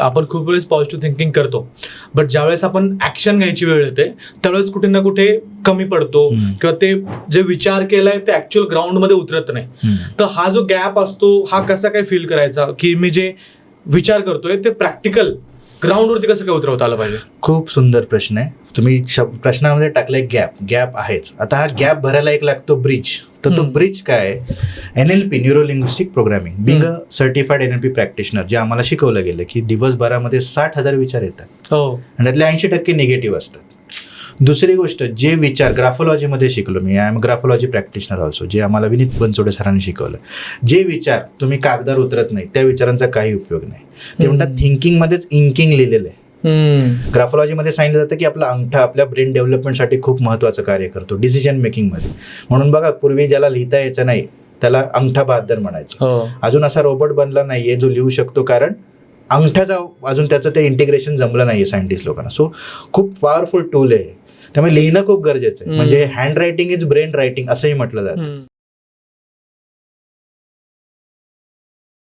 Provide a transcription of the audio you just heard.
आपण खूप वेळेस पॉझिटिव्ह थिंकिंग करतो, बट ज्यावेळेस आपण ऍक्शन घ्यायची वेळ येते त्यावेळेस कुठे ना कुठे कमी पडतो किंवा ते जे विचार केलाय ते ऍक्च्युअल ग्राउंडमध्ये उतरत नाही. तर हा जो गॅप असतो हा कसा काय फील करायचा, की मी जे विचार करतोय ते प्रॅक्टिकल ग्राउंडवरती कसं काय उतरवता आलं पाहिजे? खूप सुंदर प्रश्न आहे. तुम्ही प्रश्नामध्ये टाकलाय गॅप आहेच. आता हा गॅप भरायला एक लागतो ब्रिज. तर तो ब्रिज काय आहे? NLP, neuro linguistic programming. Being a certified NLP practitioner, जे आम्हाला शिकवलं गेलं की दिवसभरामध्ये 60,000 विचार येतात आणि त्यातले 80% निगेटिव्ह असतात. दुसरी गोष्ट, जे विचार ग्राफोलॉजीमध्ये शिकलो मी, I am graphology practitioner also, जे आम्हाला विनीत बनसोडे सरांनी शिकवलं. जे विचार तुम्ही कागदावर उतरत नाही त्या विचारांचा काही उपयोग नाही. ते म्हणतात थिंकिंगमध्येच इंकिंग लिहिलेलं आहे. ग्राफोलॉजीमध्ये सांगितलं जातं की आपला अंगठा आपल्या ब्रेन डेव्हलपमेंटसाठी खूप महत्त्वाचं कार्य करतो डिसिजन मेकिंगमध्ये. म्हणून बघा, पूर्वी ज्याला लिहिता यायचं नाही त्याला अंगठा बहाद्दर म्हणायचं. अजून असा रोबोट बनला नाहीये जो लिहू शकतो, कारण अंगठ्याचा अजून त्याचं ते इंटिग्रेशन जमलं नाहीये सायंटिस्ट लोकांना. सो खूप पॉवरफुल टूल आहे. त्यामुळे लिहिणं खूप गरजेचं आहे. म्हणजे hand writing is brain writing असंही म्हटलं जातं.